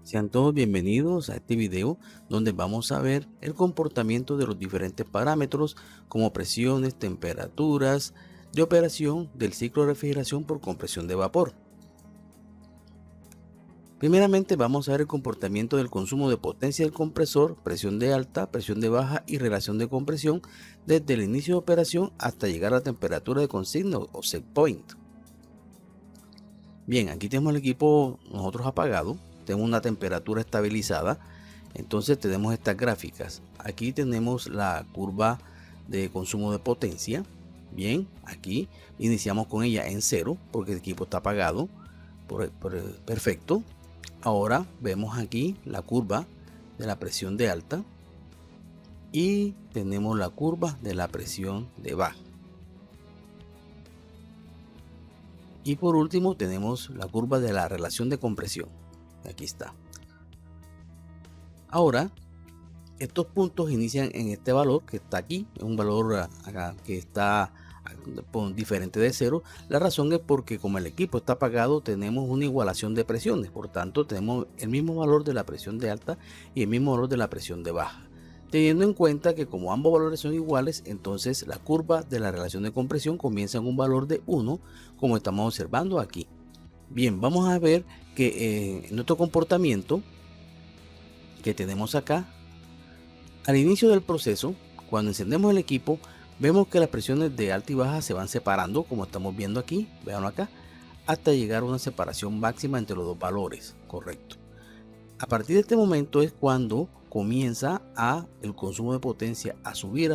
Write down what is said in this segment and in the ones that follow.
Sean todos bienvenidos a este video donde vamos a ver el comportamiento de los diferentes parámetros como presiones, temperaturas de operación del ciclo de refrigeración por compresión de vapor. Primeramente vamos a ver el comportamiento del consumo de potencia del compresor, presión de alta, presión de baja y relación de compresión desde el inicio de operación hasta llegar a la temperatura de consigna o set point. Bien, aquí tenemos el equipo nosotros apagado, tenemos una temperatura estabilizada, entonces tenemos estas gráficas. Aquí tenemos la curva de consumo de potencia. Bien, aquí iniciamos con ella en 0 porque el equipo está apagado. Perfecto. Ahora vemos aquí la curva de la presión de alta y tenemos la curva de la presión de baja. Y por último tenemos la curva de la relación de compresión. Aquí está. Ahora, estos puntos inician en este valor que está aquí. Es un valor acá que está diferente de 0. La razón es porque como el equipo está apagado, tenemos una igualación de presiones. Por tanto, tenemos el mismo valor de la presión de alta y el mismo valor de la presión de baja. Teniendo en cuenta que como ambos valores son iguales, entonces la curva de la relación de compresión comienza en un valor de 1, como estamos observando aquí. Bien, vamos a ver que nuestro comportamiento que tenemos acá, al inicio del proceso, cuando encendemos el equipo, vemos que las presiones de alta y baja se van separando, como estamos viendo aquí, veanlo acá, hasta llegar a una separación máxima entre los dos valores, correcto. A partir de este momento es cuando comienza el consumo de potencia a subir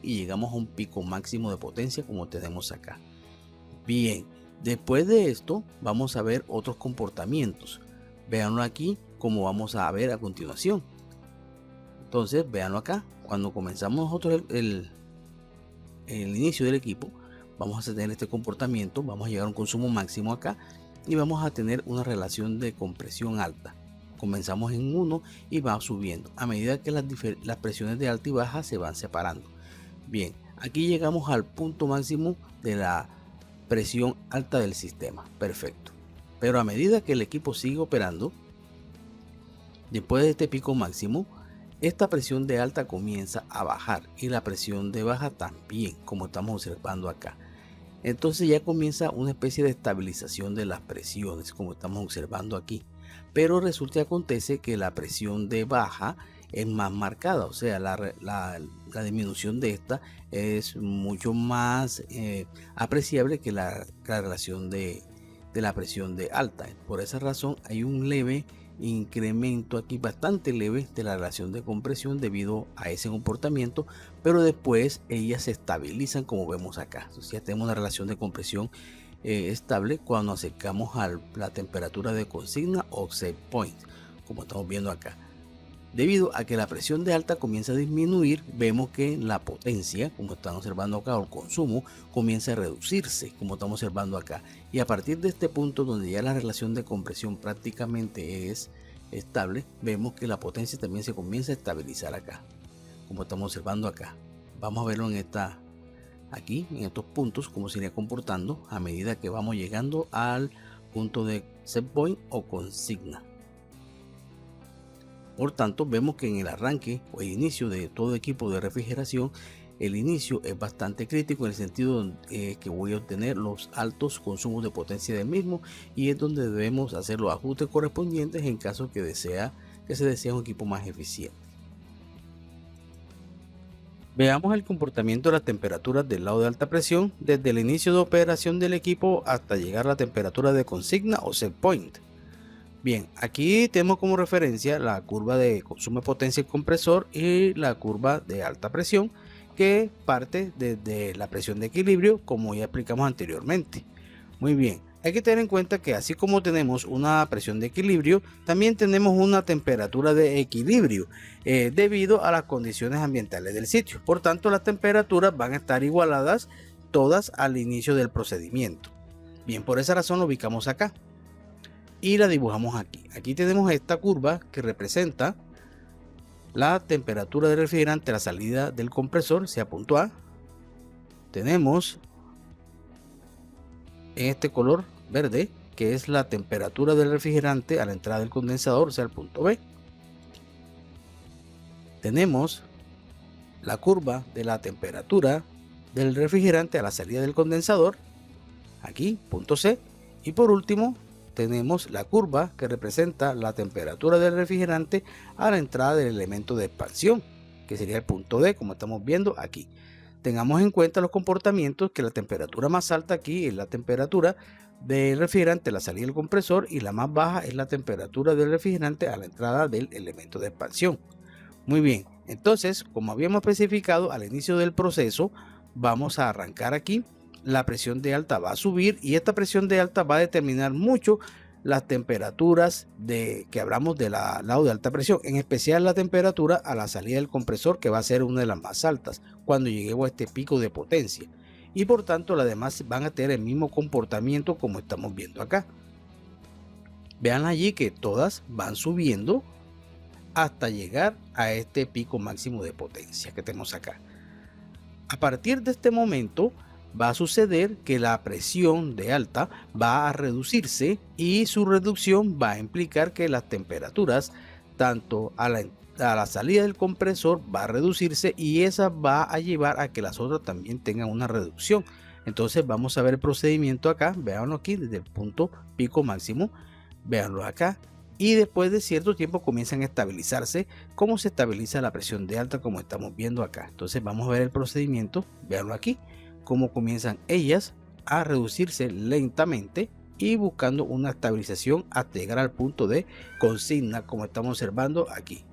y llegamos a un pico máximo de potencia como tenemos acá. Bien, después de esto vamos a ver otros comportamientos. Véanlo aquí como vamos a ver a continuación. Entonces véanlo acá, cuando comenzamos nosotros el inicio del equipo, vamos a tener este comportamiento, vamos a llegar a un consumo máximo acá y vamos a tener una relación de compresión alta. Comenzamos en 1 y va subiendo a medida que las presiones de alta y baja se van separando. Bien, aquí llegamos al punto máximo de la presión alta del sistema. Perfecto. Pero a medida que el equipo sigue operando, después de este pico máximo, esta presión de alta comienza a bajar y la presión de baja también, como estamos observando acá. Entonces ya comienza una especie de estabilización de las presiones, como estamos observando aquí. Pero resulta y acontece que la presión de baja es más marcada, o sea, la disminución de esta es mucho más apreciable que la relación de la presión de alta. Por esa razón hay un leve incremento aquí, bastante leve, de la relación de compresión debido a ese comportamiento, pero después ellas se estabilizan como vemos acá. Entonces ya tenemos una relación de compresión estable cuando acercamos a la temperatura de consigna o set point, como estamos viendo acá. Debido a que la presión de alta comienza a disminuir, vemos que la potencia, como están observando acá, o el consumo, comienza a reducirse, como estamos observando acá. Y a partir de este punto, donde ya la relación de compresión prácticamente es estable, vemos que la potencia también se comienza a estabilizar acá, como estamos observando acá. Vamos a verlo aquí, en estos puntos, cómo se iría comportando a medida que vamos llegando al punto de set point o consigna. Por tanto, vemos que en el arranque o el inicio de todo equipo de refrigeración, el inicio es bastante crítico en el sentido que voy a obtener los altos consumos de potencia del mismo, y es donde debemos hacer los ajustes correspondientes en caso que se desea un equipo más eficiente. Veamos el comportamiento de las temperaturas del lado de alta presión desde el inicio de operación del equipo hasta llegar a la temperatura de consigna o set point. Bien, aquí tenemos como referencia la curva de consumo de potencia del compresor y la curva de alta presión, que parte desde la presión de equilibrio, como ya explicamos anteriormente. Muy bien, hay que tener en cuenta que así como tenemos una presión de equilibrio, también tenemos una temperatura de equilibrio debido a las condiciones ambientales del sitio. Por tanto, las temperaturas van a estar igualadas todas al inicio del procedimiento. Bien, por esa razón lo ubicamos acá y la dibujamos aquí. Aquí tenemos esta curva que representa la temperatura del refrigerante a la salida del compresor, sea punto A. Tenemos en este color verde que es la temperatura del refrigerante a la entrada del condensador, o sea, el punto B. Tenemos la curva de la temperatura del refrigerante a la salida del condensador, aquí, punto C. Y por último, tenemos la curva que representa la temperatura del refrigerante a la entrada del elemento de expansión, que sería el punto D, como estamos viendo aquí. Tengamos en cuenta los comportamientos, que la temperatura más alta aquí es la temperatura del refrigerante a la salida del compresor y la más baja es la temperatura del refrigerante a la entrada del elemento de expansión. Muy bien, entonces, como habíamos especificado al inicio del proceso, vamos a arrancar aquí. La presión de alta va a subir y esta presión de alta va a determinar mucho las temperaturas que hablamos del lado de alta presión, en especial la temperatura a la salida del compresor, que va a ser una de las más altas cuando lleguemos a este pico de potencia, y por tanto las demás van a tener el mismo comportamiento como estamos viendo acá. Vean allí que todas van subiendo hasta llegar a este pico máximo de potencia que tenemos acá. A partir de este momento va a suceder que la presión de alta va a reducirse y su reducción va a implicar que las temperaturas tanto a la salida del compresor va a reducirse y esa va a llevar a que las otras también tengan una reducción. Entonces vamos a ver el procedimiento acá, véanlo aquí desde el punto pico máximo, véanlo acá. Y después de cierto tiempo comienzan a estabilizarse, como se estabiliza la presión de alta, como estamos viendo acá. Entonces vamos a ver el procedimiento, véanlo aquí, cómo comienzan ellas a reducirse lentamente y buscando una estabilización hasta llegar al punto de consigna, como estamos observando aquí.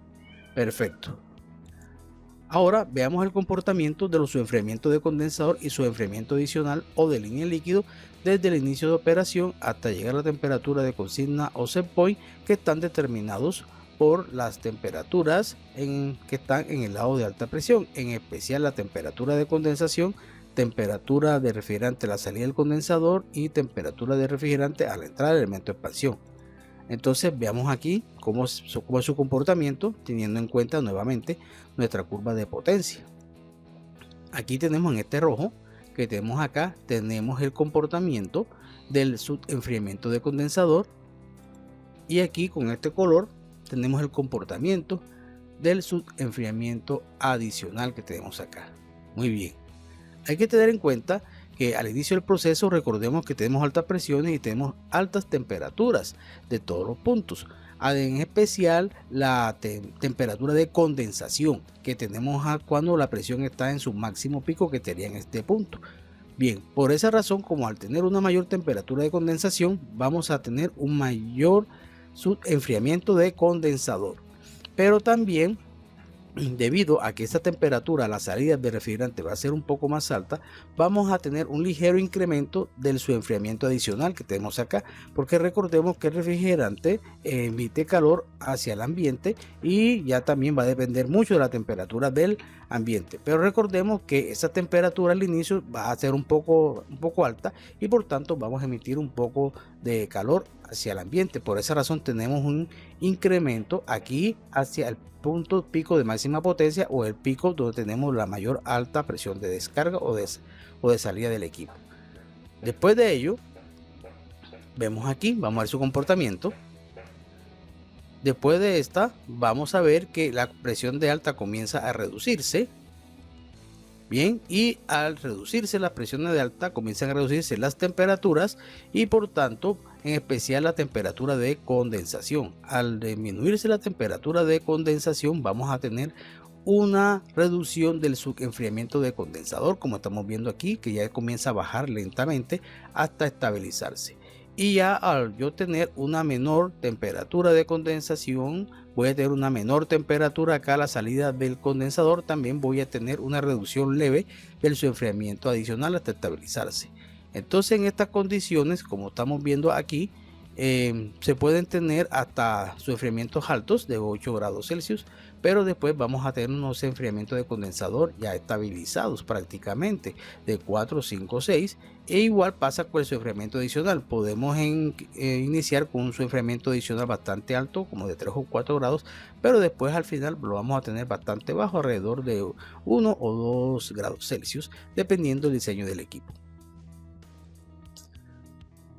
Perfecto. Ahora veamos el comportamiento de los enfriamientos de condensador y su enfriamiento adicional o de línea líquido desde el inicio de operación hasta llegar a la temperatura de consigna o set point, que están determinados por las temperaturas que están en el lado de alta presión, en especial la temperatura de condensación, temperatura de refrigerante a la salida del condensador y temperatura de refrigerante a la entrada del elemento de expansión. Entonces veamos aquí cómo es su comportamiento, teniendo en cuenta nuevamente nuestra curva de potencia. Aquí tenemos en este rojo que tenemos acá, tenemos el comportamiento del subenfriamiento de condensador, y aquí con este color tenemos el comportamiento del subenfriamiento adicional que tenemos acá. Muy bien, hay que tener en cuenta que al inicio del proceso recordemos que tenemos altas presiones y tenemos altas temperaturas de todos los puntos, en especial la temperatura de condensación que tenemos cuando la presión está en su máximo pico, que sería en este punto. Bien, por esa razón, como al tener una mayor temperatura de condensación vamos a tener un mayor subenfriamiento de condensador, pero también debido a que esta temperatura a la salida del refrigerante va a ser un poco más alta, vamos a tener un ligero incremento del su enfriamiento adicional que tenemos acá, porque recordemos que el refrigerante emite calor hacia el ambiente y ya también va a depender mucho de la temperatura del ambiente, pero recordemos que esa temperatura al inicio va a ser un poco alta y por tanto vamos a emitir un poco de calor hacia el ambiente. Por esa razón tenemos un incremento aquí hacia el punto pico de máxima potencia o el pico donde tenemos la mayor alta presión de descarga o de salida del equipo. Después de ello vemos aquí, vamos a ver su comportamiento. Después de esta vamos a ver que la presión de alta comienza a reducirse. Bien, y al reducirse las presiones de alta comienzan a reducirse las temperaturas y por tanto en especial la temperatura de condensación. Al disminuirse la temperatura de condensación vamos a tener una reducción del subenfriamiento de condensador, como estamos viendo aquí, que ya comienza a bajar lentamente hasta estabilizarse. Y ya al yo tener una menor temperatura de condensación, voy a tener una menor temperatura acá a la salida del condensador, también voy a tener una reducción leve del su enfriamiento adicional hasta estabilizarse. Entonces en estas condiciones, como estamos viendo aquí, se pueden tener hasta su enfriamientos altos de 8 grados Celsius, pero después vamos a tener unos enfriamientos de condensador ya estabilizados prácticamente de 4, 5, 6, e igual pasa con el su enfriamiento adicional. Podemos iniciar con un su enfriamiento adicional bastante alto, como de 3 o 4 grados, pero después al final lo vamos a tener bastante bajo, alrededor de 1 o 2 grados Celsius, dependiendo del diseño del equipo.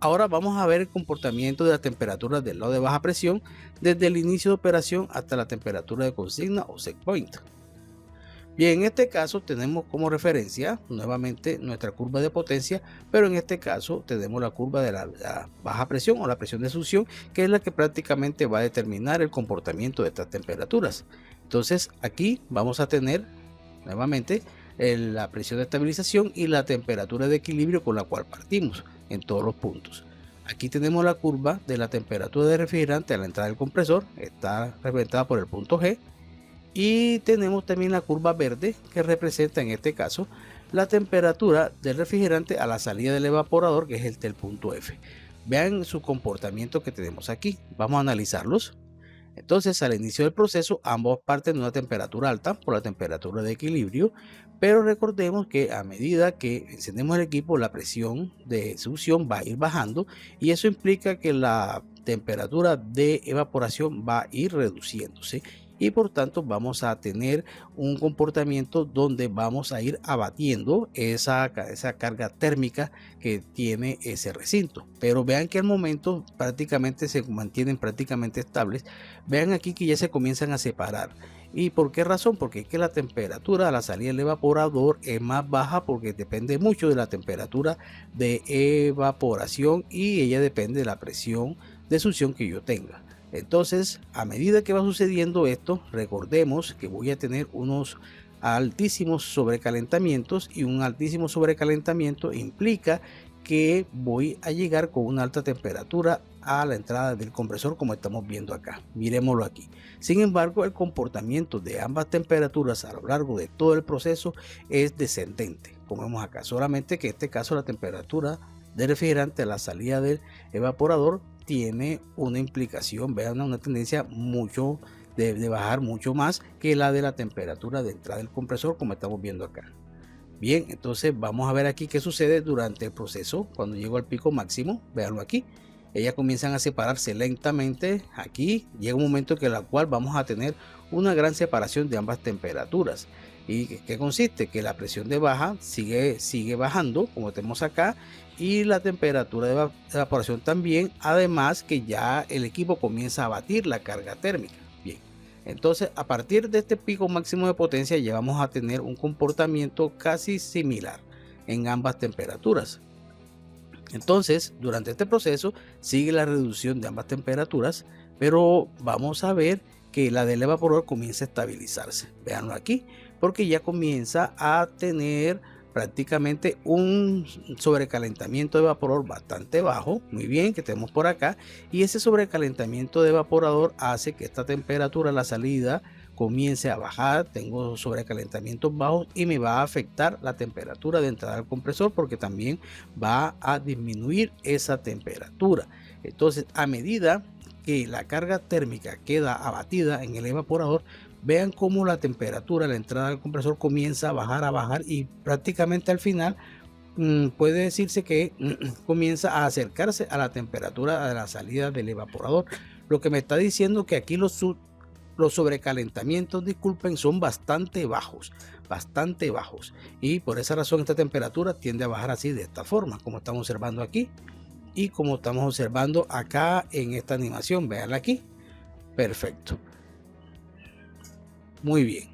Ahora vamos a ver el comportamiento de la temperatura del lado de baja presión desde el inicio de operación hasta la temperatura de consigna o set point. Bien, en este caso tenemos como referencia nuevamente nuestra curva de potencia, pero en este caso tenemos la curva de la baja presión o la presión de succión, que es la que prácticamente va a determinar el comportamiento de estas temperaturas. Entonces aquí vamos a tener nuevamente la presión de estabilización y la temperatura de equilibrio con la cual partimos en todos los puntos. Aquí tenemos la curva de la temperatura de refrigerante a la entrada del compresor, está representada por el punto G, y tenemos también la curva verde que representa en este caso la temperatura del refrigerante a la salida del evaporador, que es el punto F. Vean su comportamiento que tenemos aquí, vamos a analizarlos. Entonces, al inicio del proceso, ambos parten de una temperatura alta por la temperatura de equilibrio, pero recordemos que a medida que encendemos el equipo, la presión de succión va a ir bajando y eso implica que la temperatura de evaporación va a ir reduciéndose y por tanto vamos a tener un comportamiento donde vamos a ir abatiendo esa carga térmica que tiene ese recinto. Pero vean que al momento prácticamente se mantienen prácticamente estables. Vean aquí que ya se comienzan a separar. ¿Y por qué razón? Porque es que la temperatura a la salida del evaporador es más baja porque depende mucho de la temperatura de evaporación y ella depende de la presión de succión que yo tenga. Entonces, a medida que va sucediendo esto, recordemos que voy a tener unos altísimos sobrecalentamientos y un altísimo sobrecalentamiento implica que voy a llegar con una alta temperatura a la entrada del compresor, como estamos viendo acá. Miremoslo aquí. Sin embargo, el comportamiento de ambas temperaturas a lo largo de todo el proceso es descendente, como vemos acá, solamente que en este caso la temperatura del refrigerante a la salida del evaporador tiene una implicación, vean, una tendencia mucho de bajar mucho más que la de la temperatura de entrada del compresor, como estamos viendo acá. Bien, entonces vamos a ver aquí qué sucede durante el proceso cuando llego al pico máximo. Veanlo aquí, ellas comienzan a separarse lentamente. Aquí llega un momento en el cual vamos a tener una gran separación de ambas temperaturas. ¿Y qué consiste? Que la presión de baja sigue bajando, como tenemos acá, y la temperatura de evaporación también, además que ya el equipo comienza a batir la carga térmica. Bien, entonces a partir de este pico máximo de potencia ya vamos a tener un comportamiento casi similar en ambas temperaturas. Entonces, durante este proceso sigue la reducción de ambas temperaturas, pero vamos a ver que la del evaporador comienza a estabilizarse. Veanlo aquí, porque ya comienza a tener prácticamente un sobrecalentamiento de evaporador bastante bajo, muy bien, que tenemos por acá, y ese sobrecalentamiento de evaporador hace que esta temperatura a la salida comience a bajar. Tengo sobrecalentamientos bajos y me va a afectar la temperatura de entrada al compresor porque también va a disminuir esa temperatura. Entonces, a medida que la carga térmica queda abatida en el evaporador, vean cómo la temperatura, la entrada del compresor comienza a bajar y prácticamente al final puede decirse que comienza a acercarse a la temperatura de la salida del evaporador, lo que me está diciendo que aquí los sobrecalentamientos, disculpen, son bastante bajos, y por esa razón esta temperatura tiende a bajar así, de esta forma, como estamos observando aquí y como estamos observando acá en esta animación. Veanla aquí, perfecto, muy bien.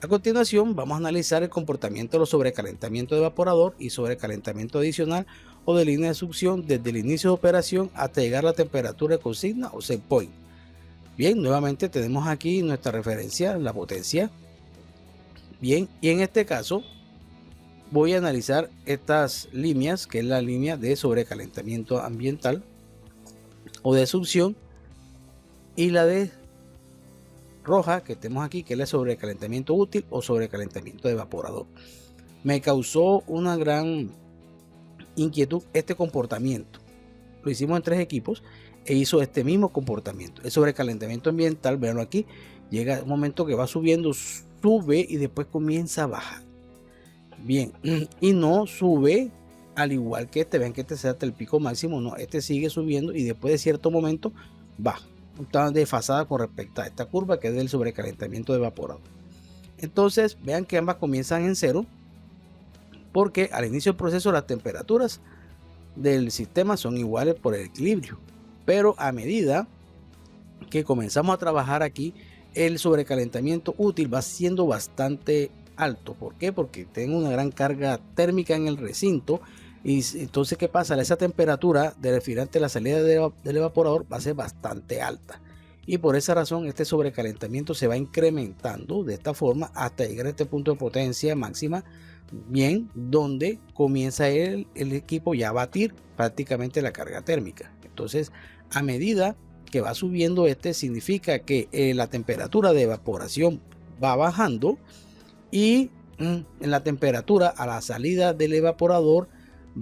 A continuación vamos a analizar el comportamiento de los sobrecalentamientos de evaporador y sobrecalentamiento adicional o de línea de succión desde el inicio de operación hasta llegar a la temperatura de consigna o set point. Bien, nuevamente tenemos aquí nuestra referencia, la potencia. Bien, y en este caso voy a analizar estas líneas, que es la línea de sobrecalentamiento ambiental o de succión, y la de roja que tenemos aquí, que es el sobrecalentamiento útil o sobrecalentamiento de evaporador. Me causó una gran inquietud este comportamiento. Lo hicimos en 3 equipos e hizo este mismo comportamiento. El sobrecalentamiento ambiental, veanlo aquí, llega un momento que va subiendo, sube y después comienza a bajar. Bien, y no sube al igual que este. Vean que este sea hasta el pico máximo, no, este sigue subiendo y después de cierto momento baja. Está desfasada con respecto a esta curva que es del sobrecalentamiento de evaporador. Entonces vean que ambas comienzan en 0 porque al inicio del proceso las temperaturas del sistema son iguales por el equilibrio, pero a medida que comenzamos a trabajar aquí, el sobrecalentamiento útil va siendo bastante alto. ¿Por qué? Porque tengo una gran carga térmica en el recinto. Y entonces, ¿qué pasa? Esa temperatura del refrigerante, la salida del evaporador va a ser bastante alta. Y por esa razón, este sobrecalentamiento se va incrementando de esta forma hasta llegar a este punto de potencia máxima, bien, donde comienza el equipo ya a batir prácticamente la carga térmica. Entonces, a medida que va subiendo significa que la temperatura de evaporación va bajando y en la temperatura a la salida del evaporador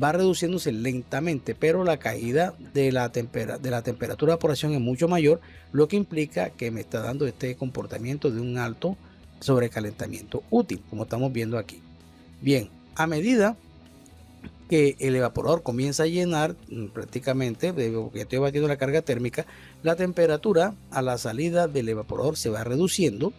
va reduciéndose lentamente, pero la caída de la temperatura de evaporación es mucho mayor, lo que implica que me está dando este comportamiento de un alto sobrecalentamiento útil, como estamos viendo aquí. Bien, a medida que el evaporador comienza a llenar prácticamente, porque estoy batiendo la carga térmica, la temperatura a la salida del evaporador se va reduciendo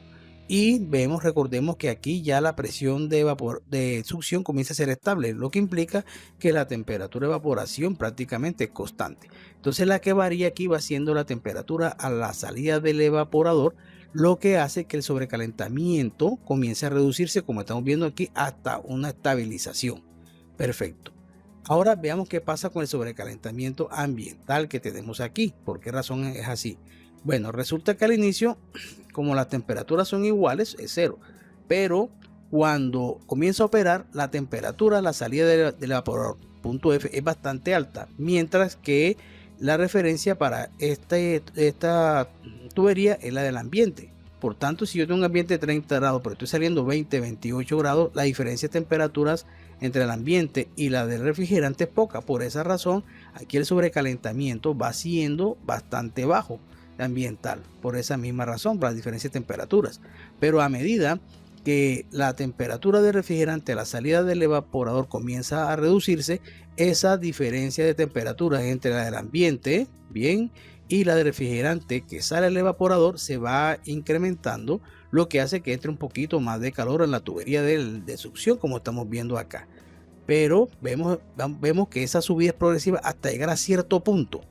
y recordemos que aquí ya la presión de succión comienza a ser estable, lo que implica que la temperatura de evaporación prácticamente es constante. Entonces la que varía aquí va siendo la temperatura a la salida del evaporador, lo que hace que el sobrecalentamiento comience a reducirse, como estamos viendo aquí, hasta una estabilización. Perfecto. Ahora veamos qué pasa con el sobrecalentamiento ambiental que tenemos aquí. ¿Por qué razón es así? Bueno, resulta que al inicio, como las temperaturas son iguales, es cero. Pero cuando comienza a operar, la temperatura a la salida del evaporador, punto F, es bastante alta. Mientras que la referencia para esta tubería es la del ambiente. Por tanto, si yo tengo un ambiente de 30 grados, pero estoy saliendo 20, 28 grados, la diferencia de temperaturas entre el ambiente y la del refrigerante es poca. Por esa razón, aquí el sobrecalentamiento va siendo bastante bajo ambiental. Por esa misma razón, por la diferencia de temperaturas. Pero a medida que la temperatura del refrigerante a la salida del evaporador comienza a reducirse, esa diferencia de temperaturas entre la del ambiente, bien, y la del refrigerante que sale del evaporador se va incrementando, lo que hace que entre un poquito más de calor en la tubería de succión, como estamos viendo acá. Pero vemos que esa subida es progresiva hasta llegar a cierto punto.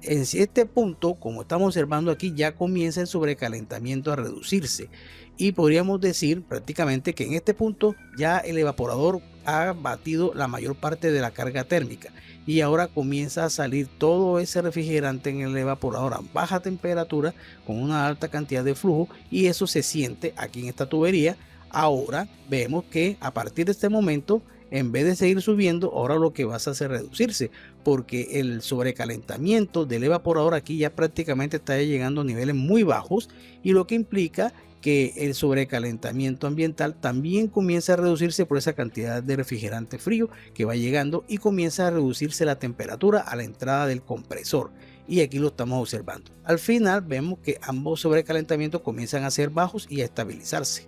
En este punto, como estamos observando aquí, ya comienza el sobrecalentamiento a reducirse y podríamos decir prácticamente que en este punto ya el evaporador ha batido la mayor parte de la carga térmica y ahora comienza a salir todo ese refrigerante en el evaporador a baja temperatura con una alta cantidad de flujo, y eso se siente aquí en esta tubería. Ahora vemos que a partir de este momento, en vez de seguir subiendo, ahora lo que va a hacer es reducirse, porque el sobrecalentamiento del evaporador aquí ya prácticamente está llegando a niveles muy bajos, y lo que implica que el sobrecalentamiento ambiental también comienza a reducirse por esa cantidad de refrigerante frío que va llegando, y comienza a reducirse la temperatura a la entrada del compresor, y aquí lo estamos observando. Al final vemos que ambos sobrecalentamientos comienzan a ser bajos y a estabilizarse.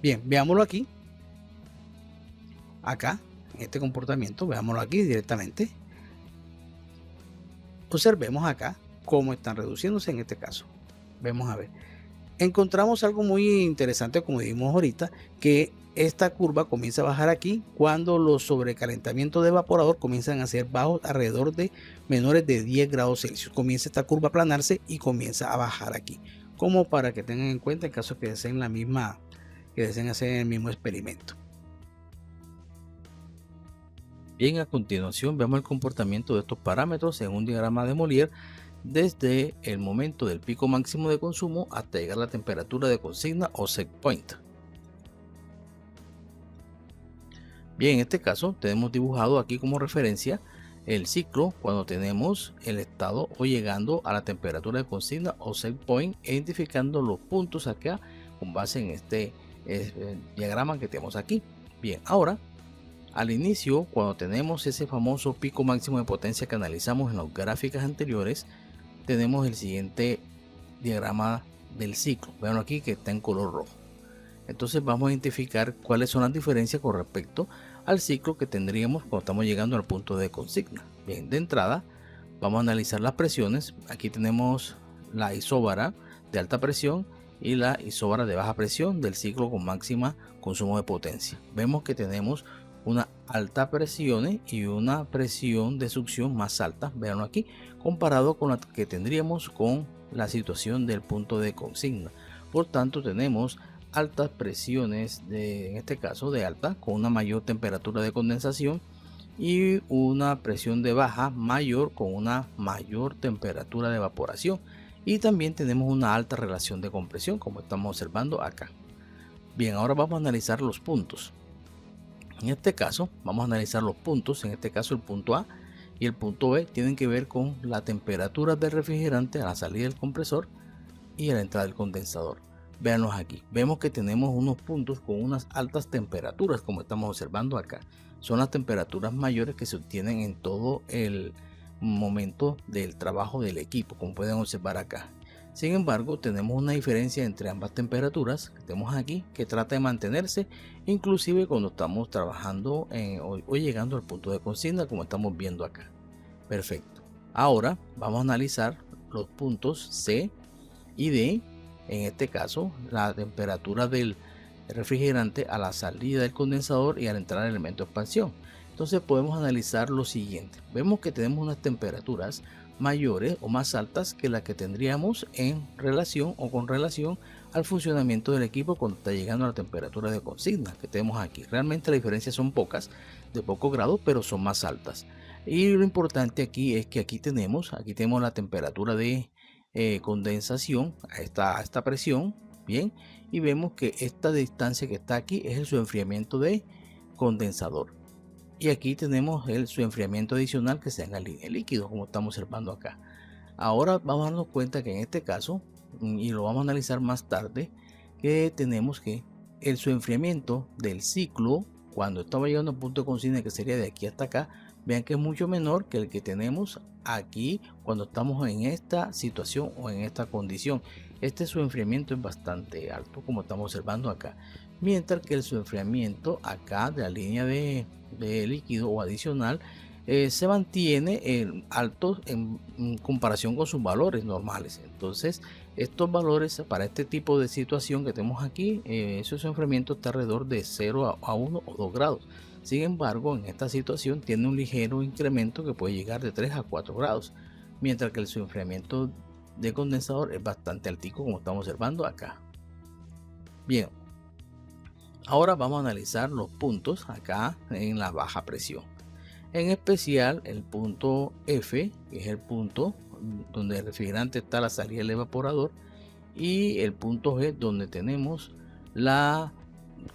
Bien, veámoslo aquí. Acá, en este comportamiento, veámoslo aquí directamente. Observemos acá cómo están reduciéndose en este caso. Vemos a ver. Encontramos algo muy interesante, como dijimos ahorita, que esta curva comienza a bajar aquí cuando los sobrecalentamientos de evaporador comienzan a ser bajos, alrededor de menores de 10 grados Celsius. Comienza esta curva a aplanarse y comienza a bajar aquí, como para que tengan en cuenta en caso que deseen hacer el mismo experimento. Bien, a continuación vemos el comportamiento de estos parámetros en un diagrama de Molière desde el momento del pico máximo de consumo hasta llegar a la temperatura de consigna o set point. Bien, en este caso tenemos dibujado aquí como referencia el ciclo cuando tenemos el estado o llegando a la temperatura de consigna o set point, identificando los puntos acá con base en este diagrama que tenemos aquí. Bien, ahora al inicio, cuando tenemos ese famoso pico máximo de potencia que analizamos en las gráficas anteriores, tenemos el siguiente diagrama del ciclo. Vean aquí que está en color rojo. Entonces vamos a identificar cuáles son las diferencias con respecto al ciclo que tendríamos cuando estamos llegando al punto de consigna. Bien, de entrada vamos a analizar las presiones. Aquí tenemos la isóbara de alta presión y la isobara de baja presión del ciclo con máxima consumo de potencia. Vemos que tenemos una alta presión y una presión de succión más alta, veanlo aquí, comparado con la que tendríamos con la situación del punto de consigna. Por tanto, tenemos altas presiones en este caso de alta, con una mayor temperatura de condensación, y una presión de baja mayor con una mayor temperatura de evaporación, y también tenemos una alta relación de compresión, como estamos observando acá. Bien, ahora vamos a analizar los puntos. En este caso vamos a analizar los puntos. En este caso el punto A y el punto B tienen que ver con la temperatura del refrigerante a la salida del compresor y a la entrada del condensador. Véanlos aquí, vemos que tenemos unos puntos con unas altas temperaturas, como estamos observando acá. Son las temperaturas mayores que se obtienen en todo el momento del trabajo del equipo, como pueden observar acá. Sin embargo, tenemos una diferencia entre ambas temperaturas que tenemos aquí, que trata de mantenerse inclusive cuando estamos trabajando o llegando al punto de consigna, como estamos viendo acá. Perfecto. Ahora vamos a analizar los puntos C y D. En este caso, la temperatura del refrigerante a la salida del condensador y al entrar el elemento de expansión. Entonces podemos analizar lo siguiente. Vemos que tenemos unas temperaturas mayores o más altas que las que tendríamos en relación o con relación al funcionamiento del equipo cuando está llegando a la temperatura de consigna que tenemos aquí. Realmente las diferencias son pocas, de pocos grados, pero son más altas. Y lo importante aquí es que aquí tenemos la temperatura de condensación a esta presión, bien, y vemos que esta distancia que está aquí es su enfriamiento de condensador. Y aquí tenemos su enfriamiento adicional que se da en la línea de líquido, como estamos observando acá. Ahora vamos a darnos cuenta que en este caso, y lo vamos a analizar más tarde, que tenemos que su enfriamiento del ciclo, cuando estamos llegando al punto de consigna, que sería de aquí hasta acá, vean que es mucho menor que el que tenemos aquí cuando estamos en esta situación o en esta condición. Su enfriamiento es bastante alto, como estamos observando acá, mientras que su enfriamiento acá de la línea de líquido o adicional se mantiene alto en comparación con sus valores normales. Entonces estos valores para este tipo de situación que tenemos aquí, su enfriamiento está alrededor de 0 a 1 o 2 grados. Sin embargo, en esta situación tiene un ligero incremento que puede llegar de 3 a 4 grados, mientras que su enfriamiento de condensador es bastante altico, como estamos observando acá. Bien, ahora vamos a analizar los puntos acá en la baja presión. En especial el punto F, que es el punto donde el refrigerante está a la salida del evaporador, y el punto G, donde tenemos la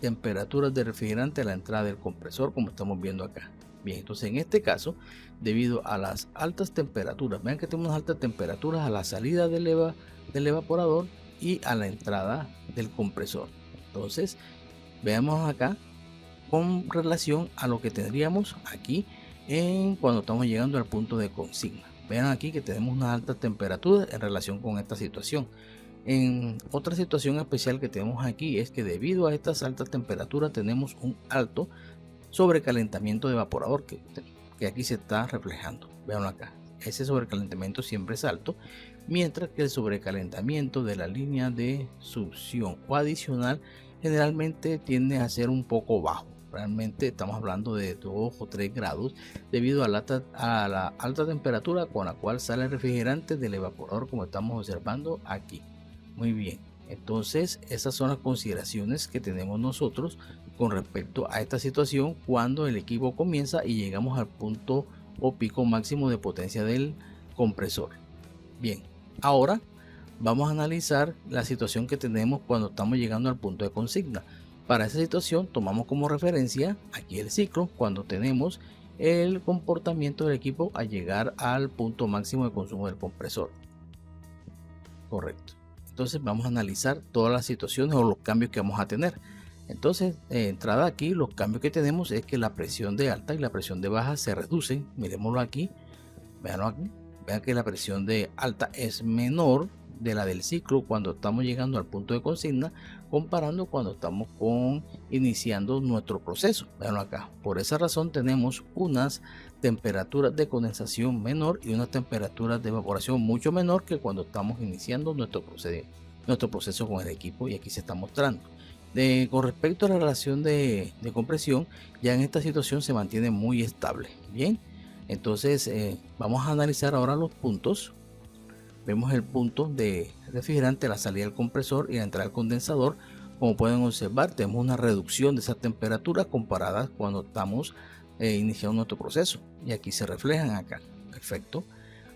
temperatura del refrigerante a la entrada del compresor, como estamos viendo acá. Bien, entonces en este caso, debido a las altas temperaturas, vean que tenemos altas temperaturas a la salida del evaporador y a la entrada del compresor. Entonces veamos acá con relación a lo que tendríamos aquí cuando estamos llegando al punto de consigna. Vean aquí que tenemos una alta temperatura en relación con esta situación. En otra situación especial que tenemos aquí es que debido a estas altas temperaturas tenemos un alto sobrecalentamiento de evaporador que aquí se está reflejando. Veanlo acá, ese sobrecalentamiento siempre es alto, mientras que el sobrecalentamiento de la línea de succión o adicional generalmente tiende a ser un poco bajo. Realmente estamos hablando de 2 o 3 grados debido a la alta temperatura con la cual sale el refrigerante del evaporador, como estamos observando aquí. Muy bien, entonces esas son las consideraciones que tenemos nosotros con respecto a esta situación cuando el equipo comienza y llegamos al punto o pico máximo de potencia del compresor. Bien, ahora vamos a analizar la situación que tenemos cuando estamos llegando al punto de consigna. Para esa situación tomamos como referencia aquí el ciclo cuando tenemos el comportamiento del equipo al llegar al punto máximo de consumo del compresor. Correcto. Entonces vamos a analizar todas las situaciones o los cambios que vamos a tener. Entonces, entrada aquí, los cambios que tenemos es que la presión de alta y la presión de baja se reducen. Miremoslo aquí. Veanlo aquí. Vean que la presión de alta es menor de la del ciclo cuando estamos llegando al punto de consigna, comparando cuando estamos iniciando nuestro proceso. Veanlo acá. Por esa razón tenemos unas temperaturas de condensación menor y unas temperaturas de evaporación mucho menor que cuando estamos iniciando nuestro procedimiento. nuestro proceso con el equipo y aquí se está mostrando. Con respecto a la relación de compresión, ya en esta situación se mantiene muy estable. Bien, entonces vamos a analizar ahora los puntos. Vemos el punto de refrigerante, la salida del compresor y la entrada del condensador. Como pueden observar, tenemos una reducción de esa temperatura comparada cuando estamos iniciando nuestro proceso, y aquí se reflejan acá. Perfecto.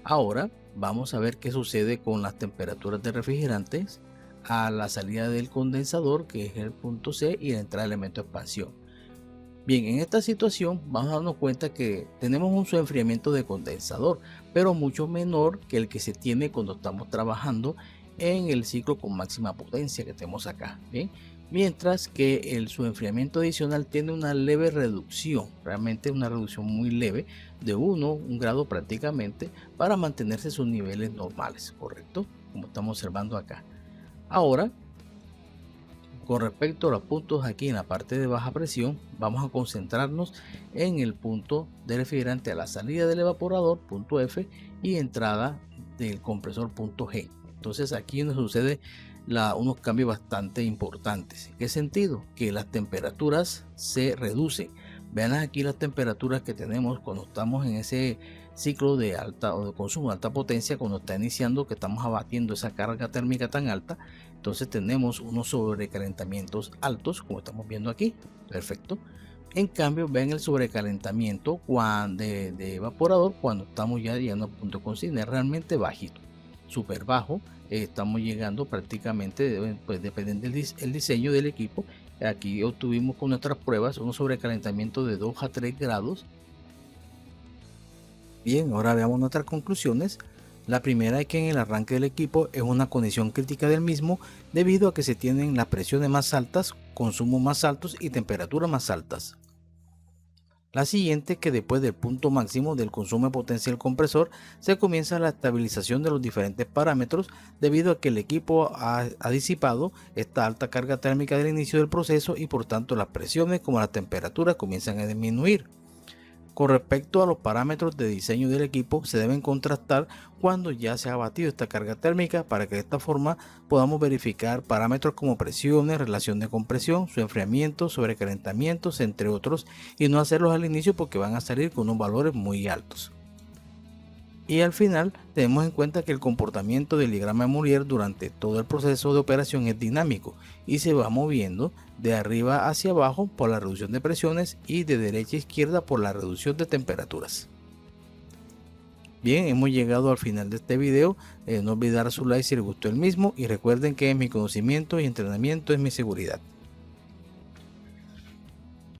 Ahora vamos a ver qué sucede con las temperaturas de refrigerantes a la salida del condensador, que es el punto C, y la entrada del elemento de expansión. Bien, en esta situación vamos a darnos cuenta que tenemos un enfriamiento de condensador, pero mucho menor que el que se tiene cuando estamos trabajando en el ciclo con máxima potencia que tenemos acá. Bien, mientras que el enfriamiento adicional tiene una leve reducción, realmente una reducción muy leve de 1 grado prácticamente, para mantenerse sus niveles normales, correcto, como estamos observando acá. Ahora, con respecto a los puntos aquí en la parte de baja presión, vamos a concentrarnos en el punto de refrigerante a la salida del evaporador, punto F, y entrada del compresor, punto G. Entonces aquí nos sucede unos cambios bastante importantes. ¿En qué sentido? Que las temperaturas se reducen. Vean aquí las temperaturas que tenemos cuando estamos en ese ciclo de alta o de consumo de alta potencia, cuando está iniciando, que estamos abatiendo esa carga térmica tan alta. Entonces tenemos unos sobrecalentamientos altos, como estamos viendo aquí. Perfecto. En cambio, ven el sobrecalentamiento de evaporador cuando estamos ya llegando al punto de consigna, realmente bajito, súper bajo. Estamos llegando prácticamente, pues dependiendo del diseño del equipo. Aquí obtuvimos con nuestras pruebas un sobrecalentamiento de 2 a 3 grados. Bien, ahora veamos nuestras conclusiones. La primera es que en el arranque del equipo es una condición crítica del mismo debido a que se tienen las presiones más altas, consumos más altos y temperaturas más altas. La siguiente es que después del punto máximo del consumo de potencia del compresor se comienza la estabilización de los diferentes parámetros debido a que el equipo ha disipado esta alta carga térmica del inicio del proceso y por tanto las presiones como las temperaturas comienzan a disminuir. Con respecto a los parámetros de diseño del equipo, se deben contrastar cuando ya se ha abatido esta carga térmica para que de esta forma podamos verificar parámetros como presiones, relación de compresión, su enfriamiento, sobrecalentamientos, entre otros, y no hacerlos al inicio porque van a salir con unos valores muy altos. Y al final tenemos en cuenta que el comportamiento del diagrama de Mourier durante todo el proceso de operación es dinámico y se va moviendo de arriba hacia abajo por la reducción de presiones y de derecha a izquierda por la reducción de temperaturas. Bien, hemos llegado al final de este video. No olvidar su like si les gustó el mismo y recuerden que mi conocimiento y entrenamiento es mi seguridad.